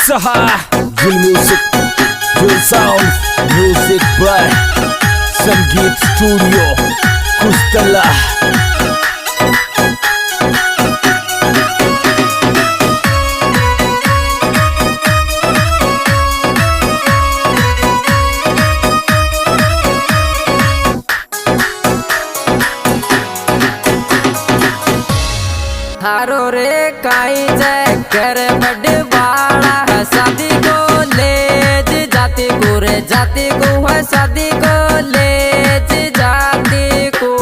Saha, Real Music, Real Sounds, Music by Sangeet Studio, Kustala. हारो रे काई जय कर बड़वाड़ा है शादी को ले जाती को रे जाती को है शादी को ले जाती को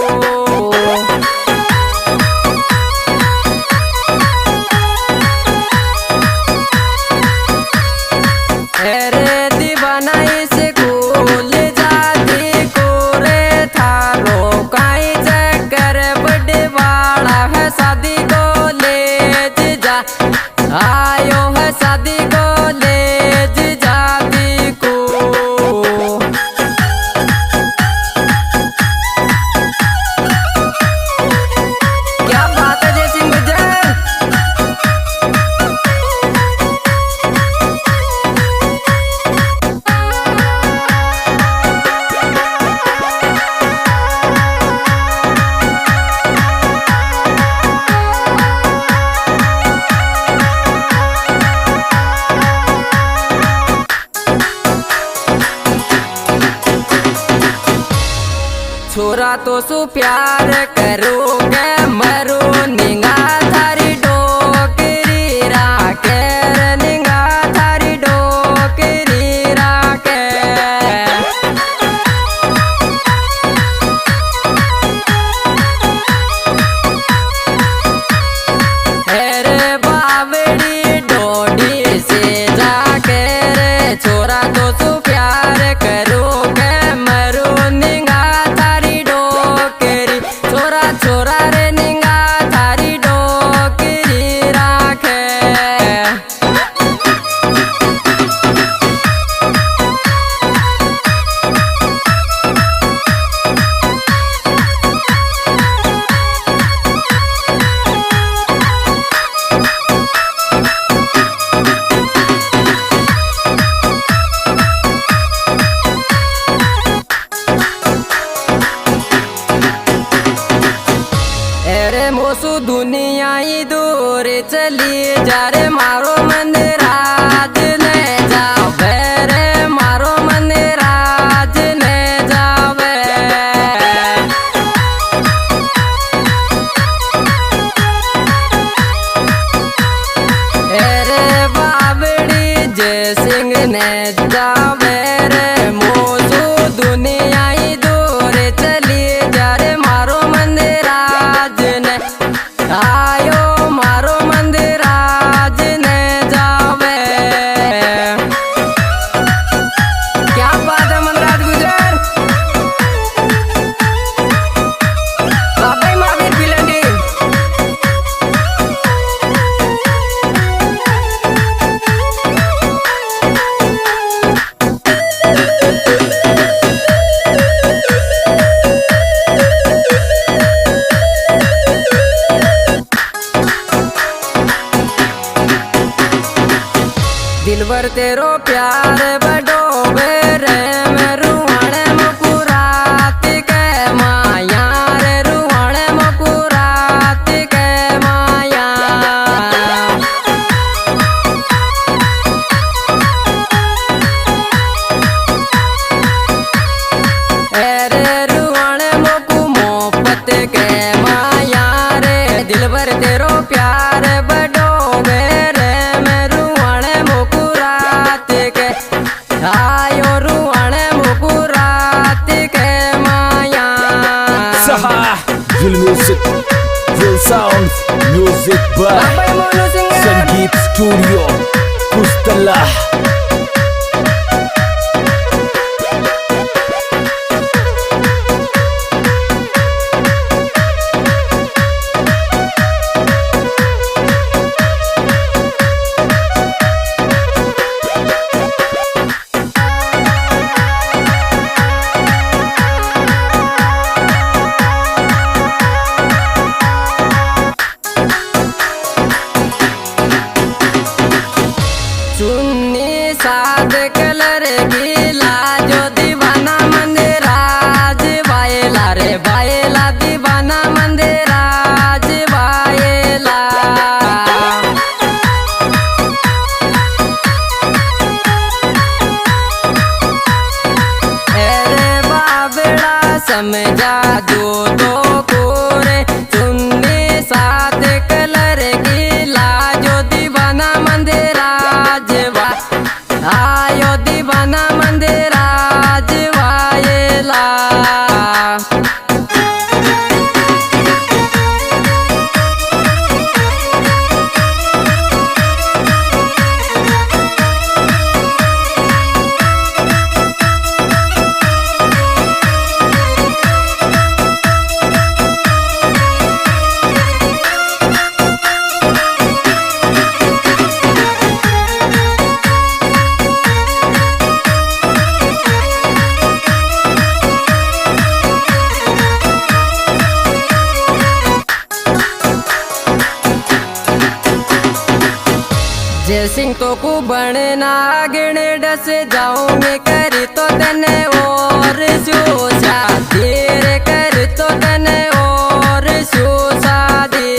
रे दीवाना इसे को ले जाती को रे थारो काई जय कर बड़वाड़ा है शादी को आयो है शादी को ले जाती को क्या बात है जय सिंह गुजर। छोरा तो सु प्यार करोगे मरो निंगा थारी डोकरी राके निंगा थारी डोकरी राके रे बावड़ी डोडी से जाके रे छोरा तो सु प्यार करोगे मरो निंगा छोरा रे निंगा थारी डोकरी राखे मोसू दुनिया ही दूर चली जा रे मारो मन राज ले जावे रे मारो मन राज ले जावे रे बावड़ी जय सिंह ने जावे रे मोसू दुनिया ही दूर चली जा रे मारो मन राज ने आयो मारो मंदिर आज ने जावे क्या बात है मनराज गुजर बाबाई महावीर भिलंडी दिलवर तेरो प्यार बड़ो बेरे में रुहाने मुकुरात के माया रे रुहाने मुकुरात के माया रे रुहाने मुकु मोहब्बत के माया रे दिलवर तेरो प्यार बड़ो बेरे में आयो रुआने मुकुरात के माया Saha, Real Music, Real Sounds, Music by Sangeet Studio, Kustala. सुन जय सिंह तो को बनना गिण डस जाऊं मैं कर तो तने और जो शादी रे कर तो तने और जो शादी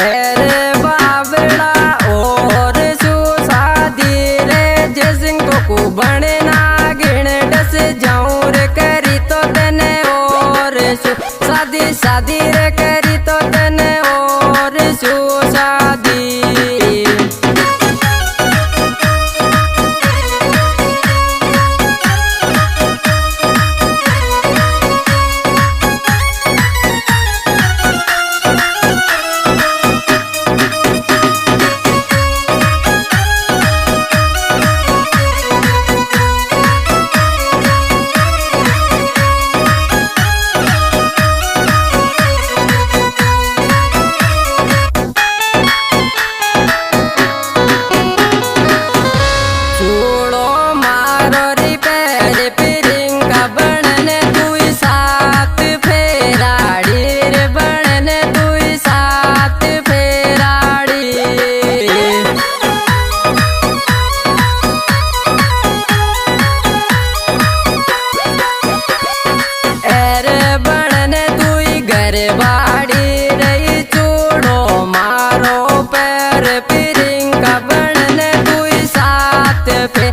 अरे बाबड़ा और जो शादी रे जय सिंह तो को बनना गिण डस जाऊं रे करी तो तने और जो शादी शादी रे करी तो तने और जो शादी बाड़ी रही चूड़ो मारो पैर पिरिंग का बनने तू साथ पे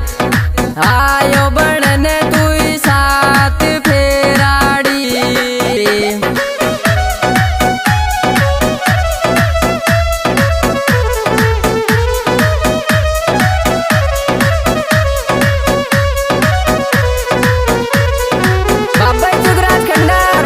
आयो बनने तू साथ फेराड़ी बाबा जुगराज खंडार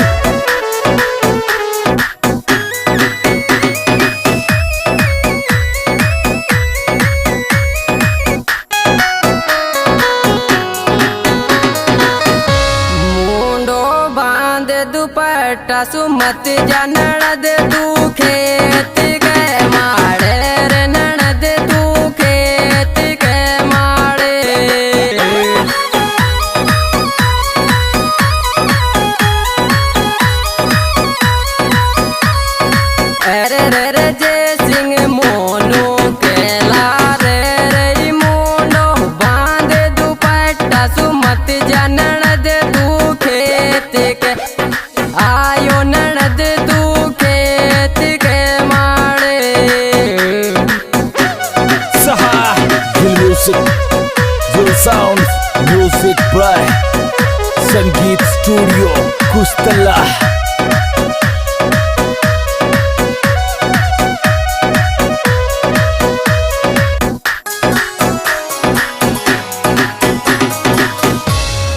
दुपट्टा सुमत जा ननद तू खेत गए माड़े रे ननद तू खेत गए माड़े अरे रे रे जय सिंह मोनू केला रे रे मोनो बांध दुपट्टा सुमत जा ननद तू खेत के आयो ननद तू खेत के माड़े Saha Gul Music Gul Sounds Music by Sangeet Studio Kustalla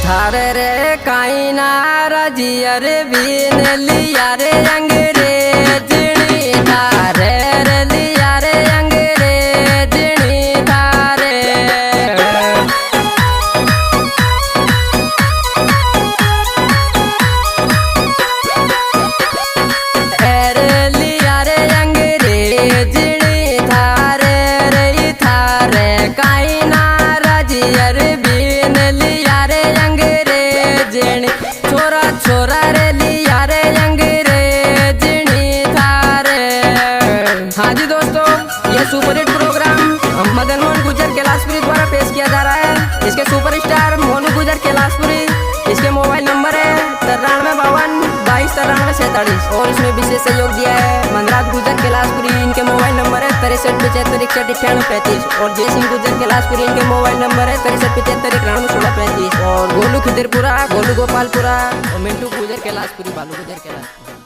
थारे रे काई नारा जियर बीन लिया रे अंग्रेजनी थारे रे लिया रे अंग्रेजनी थारे अरे लिया रे अंग्रेजनी थारे रे थारे काई नारा जियर बीन लिया रे छोरा छोरा रे लिया रे अंग्रेजनी थारे। हाँ जी दोस्तों, ये सुपरहिट प्रोग्राम मदन मोहन गुर्जर कैलाशपुरी द्वारा पेश किया जा रहा है। इसके सुपरस्टार मोनू गुर्जर कैलाशपुरी, इसके मोबाइल नंबर है 9352229347 और इसमें विशेष सहयोग दिया है मनराज गुर्जर कैलाशपुरी। इनके मोबाइल नंबर है 6375616135 और जय सिंह गुर्जर कैलाशपुरी, इनके मोबाइल नंबर है 6375911635 और गोलू खिदरपुरा, गोलू गोपालपुरा और मिंटू गुर्जर कैलाशपुरी, बालू गुर्जर कैलाशपुरी।